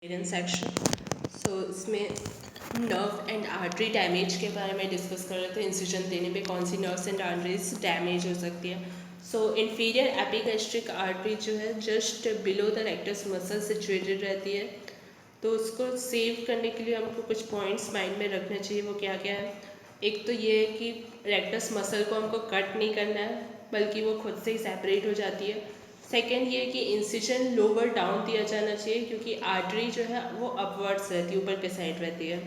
Section. सो इसमें nerve and artery damage के बारे में डिस्कस कर रहे थे। इंसिजन देने पे कौन सी नर्व्स एंड आर्टरीज डैमेज हो सकती है। सो इन्फीरियर एपिगैस्ट्रिक आर्टरी जो है just below the rectus muscle situated रहती है। तो उसको सेव करने के लिए हमको कुछ पॉइंट्स माइंड में रखने चाहिए। वो क्या क्या है? एक तो ये है कि रेक्टस मसल को हमको कट नहीं करना है, बल्कि वो खुद से ही सेपरेट हो जाती है। सेकेंड ये कि इंसिजन लोअर डाउन दिया जाना चाहिए, क्योंकि आर्टरी जो है वो अपवर्ड्स रहती है, ऊपर के साइड रहती है।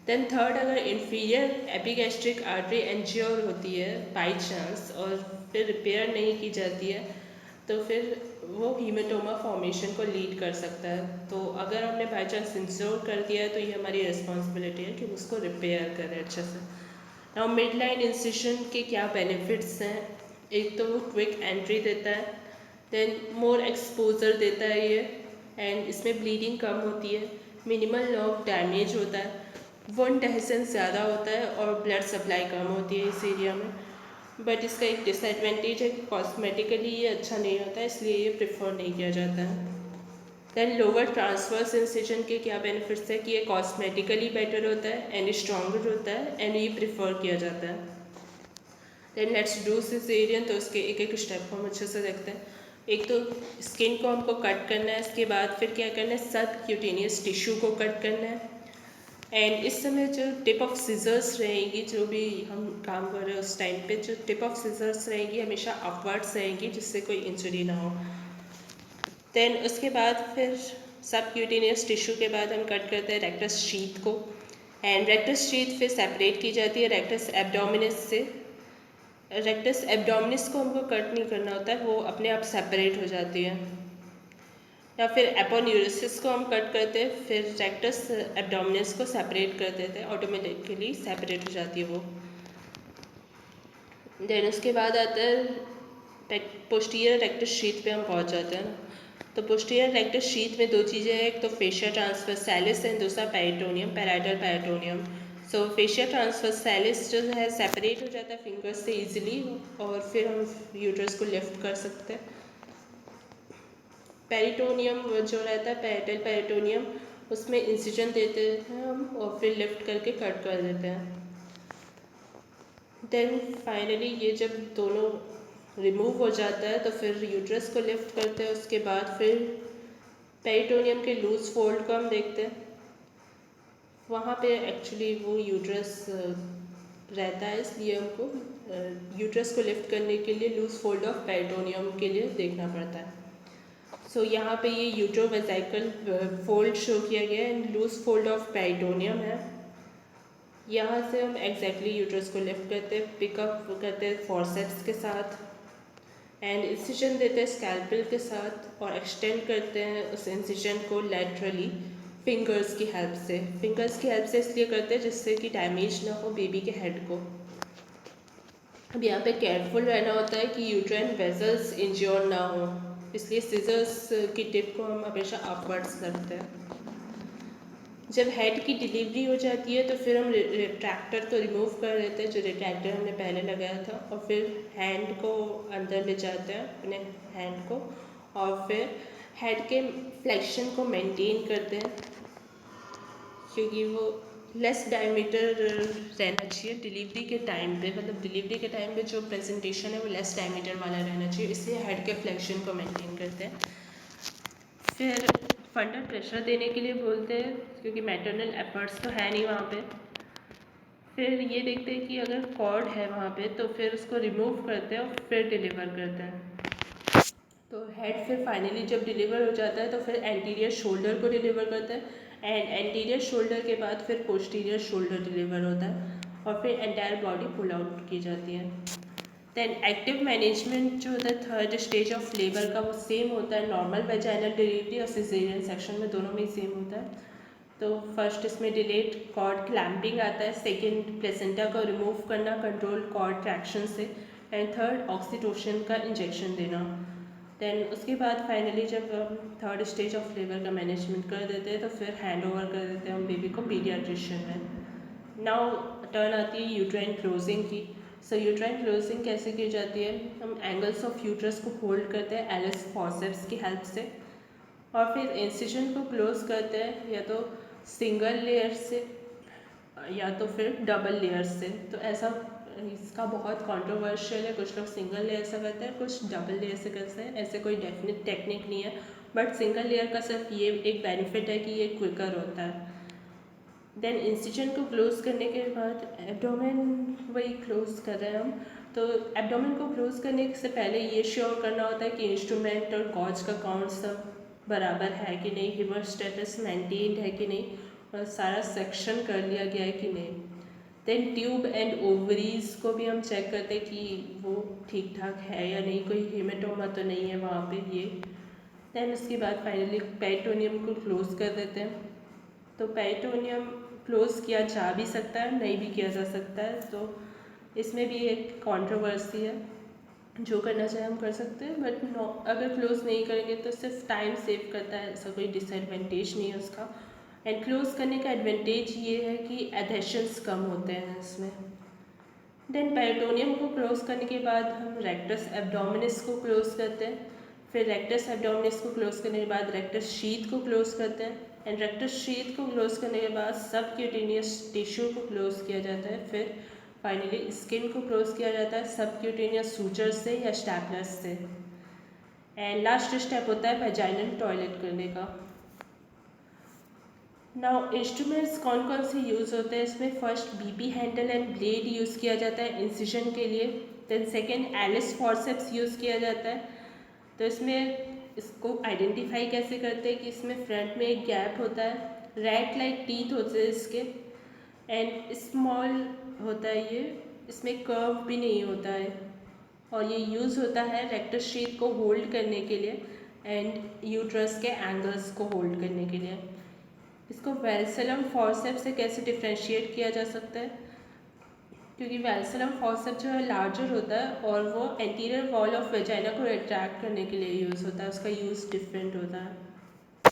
देन थर्ड, अगर इन्फीरियर एपिगैस्ट्रिक आर्टरी एंजियोर होती है बाई चांस और फिर रिपेयर नहीं की जाती है, तो फिर वो हीमेटोमा फॉर्मेशन को लीड कर सकता है। तो अगर हमने बाई चांस इंश्योर कर दिया है तो ये हमारी रिस्पॉन्सिबिलिटी है कि उसको रिपेयर करें अच्छे से। नाउ मिड लाइन इंसिजन के क्या बेनिफिट्स हैं? एक तो वो क्विक एंट्री देता है, देन मोर एक्सपोजर देता है ये, एंड इसमें ब्लीडिंग कम होती है, मिनिमल नर्व डैमेज होता है, वुंड एडहेशन ज़्यादा होता है और ब्लड सप्लाई कम होती है इस एरिया में। बट इसका एक डिसएडवांटेज है कि कॉस्मेटिकली ये अच्छा नहीं होता है, इसलिए ये प्रेफर नहीं किया जाता है। देन लोअर ट्रांसवर्स इंसिजन के क्या बेनिफिट्स है कि ये कॉस्मेटिकली बेटर होता है एंड स्ट्रॉन्गर होता है एंड ये प्रेफर किया जाता है। Then let's do caesarean. तो उसके एक एक स्टेप को हम अच्छे से देखते हैं। एक तो स्किन को हमको कट करना है, इसके बाद फिर क्या करना है, सब क्यूटेनियस टिश्यू को कट करना है। एंड इस समय जो टिप ऑफ सीजर्स रहेगी, जो भी हम काम कर रहे हैं उस टाइम पे जो टिप ऑफ सीजर्स रहेगी हमेशा अपवर्ड्स रहेंगी, जिससे कोई इंजरी ना हो। देन उसके बाद फिर सब क्यूटेनियस टिश्यू के बाद हम कट करते हैं रेक्टस शीथ को, एंड रेक्टस शीथ फिर सेपरेट की जाती है रेक्टस एब्डोमिनस से। रेक्टस एब्डोमिनस को हमको कट नहीं करना होता है, वो अपने आप सेपरेट हो जाती है। या फिर एपोन्यूरोसिस को हम कट करते हैं, फिर रेक्टस एब्डोमिनस को सेपरेट कर देते हैं, ऑटोमेटिकली सेपरेट हो जाती है वो। देन उसके बाद आता है पोस्टीरियर रेक्टस शीथ पे हम पहुंच जाते हैं ना। तो पोस्टीरियर रेक्टस शीथ में दो चीज़ें हैं, एक तो फेशिया ट्रांसवर्सैलिस एंड दूसरा पेरिटोनियम, पैराइटल पेरिटोनियम। सो फेशिया ट्रांसवर्सैलिस जो है सेपरेट हो जाता है फिंगर्स से ईजिली, और फिर हम यूट्रस को लिफ्ट कर सकते हैं। पेरिटोनियम जो रहता है पैरेटल पेरिटोनियम, उसमें इंसिजन देते हैं हम और फिर लिफ्ट करके कट कर देते हैं। देन फाइनली ये जब दोनों रिमूव हो जाता है तो फिर यूट्रस को लिफ्ट करते हैं। उसके बाद फिर पेरिटोनियम के लूज फोल्ड को हम देखते हैं। वहाँ पे एक्चुअली वो यूट्रस रहता है, इसलिए हमको यूट्रस को लिफ्ट करने के लिए लूज फोल्ड ऑफ पेरिटोनियम के लिए देखना पड़ता है। सो यहाँ पे ये यूट्रोवेसाइकल फोल्ड शो किया गया है, लूज फोल्ड ऑफ पेरिटोनियम है। यहाँ से हम एग्जैक्टली यूट्रस को लिफ्ट करते हैं, पिकअप करते हैं फॉरसेप्स के साथ, एंड इंसिजन देते हैं स्कैल्पेल के साथ, और एक्सटेंड करते हैं उस इंसिजन को लैटरली फिंगर्स की हेल्प से। फिंगर्स की हेल्प से इसलिए करते हैं जिससे कि डैमेज ना हो बेबी के हेड को। अब यहाँ पे केयरफुल रहना होता है कि यूट्राइन वेजल्स इंज्योर ना हो, इसलिए सिजर्स की टिप को हम हमेशा अपवर्ड्स रखते हैं। जब हेड की डिलीवरी हो जाती है तो फिर हम रिट्रैक्टर को रिमूव कर देते हैं, जो रिट्रैक्टर हमने पहले लगाया था, और फिर हैंड को अंदर ले जाते हैं अपने हैंड को, और फिर हेड के फ्लेक्शन को मेंटेन करते हैं, क्योंकि वो लेस डायमीटर रहना चाहिए डिलीवरी के टाइम पे। मतलब डिलीवरी के टाइम पे जो प्रेजेंटेशन है वो लेस डायमीटर वाला रहना चाहिए, इसलिए हेड के फ्लेक्शन को मेंटेन करते हैं। फिर फंडल प्रेशर देने के लिए बोलते हैं, क्योंकि मैटरनल एफर्ट्स तो है नहीं वहाँ पे। फिर ये देखते हैं कि अगर कॉर्ड है वहाँ पे तो फिर उसको रिमूव करते हैं और फिर डिलीवर करते हैं। तो हेड फिर फाइनली जब डिलीवर हो जाता है तो फिर एंटीरियर शोल्डर को डिलीवर करता है, एंड एंटीरियर शोल्डर के बाद फिर पोस्टीरियर शोल्डर डिलीवर होता है, और फिर एंटायर बॉडी पुल आउट की जाती है। देन एक्टिव मैनेजमेंट जो होता है थर्ड स्टेज ऑफ लेबर का, वो सेम होता है नॉर्मल वेजाइनल डिलीवरी और सिजेरियन सेक्शन में, दोनों में ही सेम होता है। तो फर्स्ट इसमें डिलेट कॉर्ड क्लैंपिंग आता है, सेकंड प्लेसेंटा को रिमूव करना कंट्रोल कॉर्ड ट्रैक्शन से, एंड थर्ड ऑक्सीटोसिन का इंजेक्शन देना। देन उसके बाद फाइनली जब हम थर्ड स्टेज ऑफ लेबर का मैनेजमेंट कर देते हैं तो फिर हैंड ओवर कर देते हैं हम बेबी को पीडियाट्रिशियन में। नाउ टर्न आती है यूट्राइन क्लोजिंग की। सो यूट्राइन क्लोजिंग कैसे की जाती है? हम एंगल्स ऑफ यूट्रस को होल्ड करते हैं एलिस फॉरसेप्स की हेल्प से, और फिर इंसिजन को क्लोज करते हैं या तो सिंगल लेयर से या तो फिर डबल लेयर से। तो ऐसा इसका बहुत कंट्रोवर्शियल है, कुछ लोग सिंगल लेयर से करते हैं, कुछ डबल लेयर से करते हैं। ऐसे कोई डेफिनेट टेक्निक नहीं है, बट सिंगल लेयर का सिर्फ ये एक बेनिफिट है कि ये क्विकर होता है। देन इंसिजन को क्लोज करने के बाद एब्डोमेन वही क्लोज कर रहे हैं हम। तो एब्डोमेन को क्लोज करने से पहले ये श्योर करना होता है कि इंस्ट्रूमेंट और गॉज का काउंट सब बराबर है कि नहीं, हीमोस्टेटस मेंटेन्ड है कि नहीं, और सारा सेक्शन कर लिया गया है कि नहीं। देन ट्यूब एंड ओवरीज को भी हम चेक करते हैं कि वो ठीक ठाक है या नहीं, कोई हेमेटोमा तो नहीं है वहाँ पे ये। देन उसके बाद फाइनली पेरिटोनियम को क्लोज कर देते हैं। तो पेरिटोनियम क्लोज किया जा भी सकता है, नहीं भी किया जा सकता है, तो इसमें भी एक कंट्रोवर्सी है। जो करना चाहे हम कर सकते हैं, बट नो, अगर क्लोज नहीं करेंगे तो सिर्फ टाइम सेव करता है, ऐसा कोई डिसएडवांटेज नहीं है उसका। एंड क्लोज करने का एडवांटेज ये है कि एडेशंस कम होते हैं इसमें। देन पेरिटोनियम को क्लोज करने के बाद हम रेक्टस एब्डोमिनिस को क्लोज करते हैं। फिर रेक्टस एब्डोमिनिस को क्लोज करने के बाद रेक्टस शीथ को क्लोज करते हैं। एंड रेक्टस शीथ को क्लोज करने के बाद सब क्यूटेनियस टिश्यू को क्लोज किया जाता है। फिर फाइनली स्किन को क्लोज किया जाता है सब क्यूटेनियस सूचर से या स्टैपलर्स से। एंड लास्ट स्टेप होता है वेजाइनल टॉयलेट करने का। नाउ इंस्ट्रूमेंट्स कौन कौन से यूज़ होते हैं इसमें? First BP handle and blade use किया जाता है इंसिजन के लिए। Then second Allis forceps use किया जाता है। तो इसमें इसको आइडेंटिफाई कैसे करते हैं कि इसमें फ्रंट में एक गैप होता है, रैट लाइक टीथ होते हैं इसके, एंड स्मॉल होता है ये, इसमें कर्व भी नहीं होता है, और ये यूज़ होता है रेक्टस शीथ को होल्ड करने के लिए एंड यूट्रस के एंगल्स को होल्ड करने के लिए। इसको वेल्सलम फॉरसेप्स से कैसे डिफ्रेंशिएट किया जा सकता है? क्योंकि वेल्सलम फॉरसेप्स जो है लार्जर होता है और वो एंटीरियर वॉल ऑफ वेजाइना को रिट्रैक्ट करने के लिए यूज़ होता है, उसका यूज़ डिफरेंट होता है।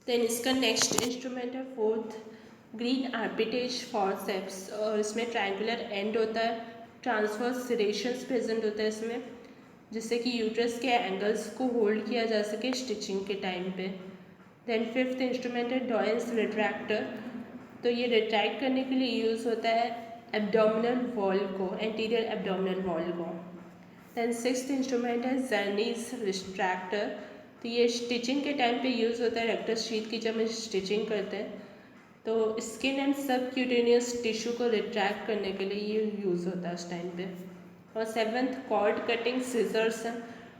देन इसका नेक्स्ट इंस्ट्रूमेंट है फोर्थ ग्रीन आर्बिटेज फॉरसेप्स, और इसमें ट्रायंगुलर एंड होता है, ट्रांसवर्स सेरेशंस प्रेजेंट होता है इसमें, जिससे कि यूट्रस के एंगल्स को होल्ड किया जा सके स्टिचिंग के टाइम पे। देन फिफ्थ इंस्ट्रूमेंट है डॉयंस रिट्रैक्टर। तो ये रिट्रैक्ट करने के लिए यूज़ होता है एब्डोमिनल वॉल को, एंटीरियर एब्डोमिनल वॉल को। देन सिक्स्थ इंस्ट्रूमेंट है जर्नीज रिट्रैक्टर। तो ये स्टिचिंग के टाइम पे यूज़ होता है रेक्टस शीथ की, जब हम स्टिचिंग करते हैं तो स्किन एंड सब क्यूटेनियस टिश्यू को रिट्रैक्ट करने के लिए ये यूज़ होता है उस टाइम पे। और सेवन्थ कॉर्ड कटिंग सीजर्स है।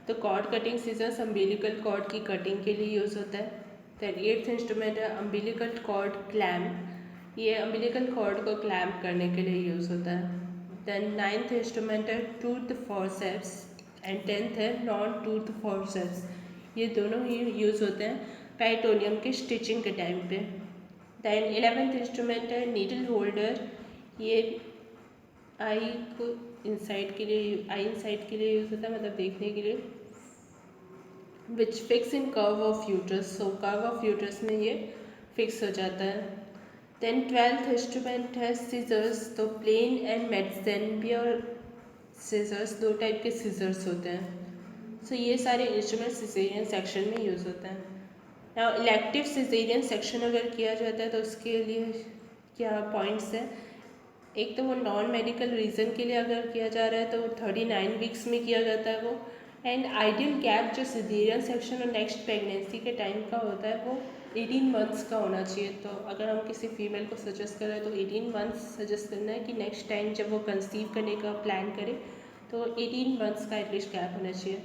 तो cord cutting scissors umbilical cord की कटिंग के लिए यूज़ होता है। देन एट्थ इंस्ट्रूमेंट है अम्बिलिकल कॉर्ड क्लैम्प। ये अम्बिलिकल कॉर्ड को क्लैम्प करने के लिए यूज़ होता है। देन नाइन्थ इंस्ट्रूमेंट है टूथ फॉरसेप्स एंड टेंथ है नॉन टूथ फॉरसेप्स। ये दोनों ही यूज़ होते हैं पेरिटोनियम के स्टिचिंग के टाइम पे। देन 11th इंस्ट्रूमेंट है नीडल होल्डर। ये आई को इनसाइड के लिए, आई इनसाइड के लिए यूज़ होता है, मतलब देखने के लिए, which fix in curve of uterus. So curve of uterus में ये फिक्स हो जाता है। देन 12th इंस्ट्रूमेंट है सीजर्स। तो प्लेन एंड मैक्सेंबियर सीजर्स, दो टाइप के सीजर्स होते हैं। सो ये सारे इंस्ट्रूमेंट सिजेरियन सेक्शन में यूज़ होते हैं। नाउ इलेक्टिव सिजेरियन सेक्शन अगर किया जाता है तो उसके लिए क्या पॉइंट्स हैं? एक तो वो नॉन मेडिकल रीज़न के लिए अगर किया जा रहा है तो 39 वीक्स में किया जाता है वो। एंड आइडियल गैप जो सिजेरियन सेक्शन और नेक्स्ट प्रेगनेंसी के टाइम का होता है वो 18 मंथ्स का होना चाहिए। तो अगर हम किसी फीमेल को सजेस्ट करें तो 18 मंथ्स सजेस्ट करना है कि नेक्स्ट टाइम जब वो कंसीव करने का प्लान करे तो 18 मंथ्स का एटलीस्ट गैप होना चाहिए।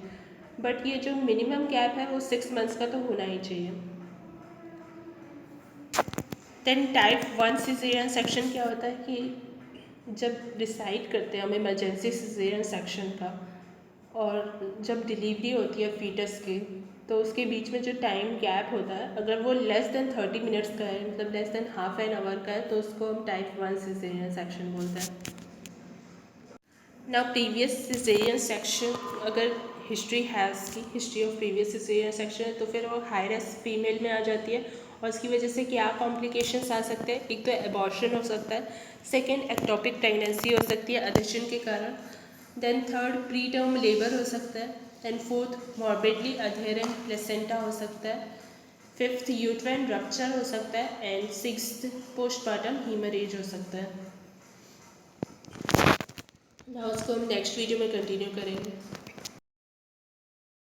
बट ये जो मिनिमम गैप है वो 6 मंथ्स का तो होना ही चाहिए। देन टाइप 1 सिजेरियन सेक्शन क्या होता है कि जब डिसाइड करते हैं हम इमरजेंसी सिजेरियन सेक्शन का, और जब डिलीवरी होती है फीटस की, तो उसके बीच में जो टाइम गैप होता है अगर वो लेस देन 30 मिनट्स का है, मतलब less than half an hour का है, तो उसको हम टाइप 1 सिजेरियन सेक्शन बोलते हैं। ना प्रीवियस सिजेरियन सेक्शन अगर हिस्ट्री है, उसकी history of previous caesarean section, तो फिर वो हाई रिस्क फीमेल में आ जाती है, और उसकी वजह से क्या कॉम्प्लिकेशंस आ सकते हैं? एक तो एबॉर्शन हो सकता है, सेकेंड एक्टोपिक प्रेगनेंसी हो सकती है एडिशन के कारण, then third preterm labour हो सकता है, and fourth morbidly adherent placenta हो सकता है, फिफ्थ यूट्राइन रप्चर हो सकता है एंड सिक्स्थ पोस्टमार्टम हीमरेज हो सकता है। ना उसको हम नेक्स्ट वीडियो में कंटिन्यू करेंगे।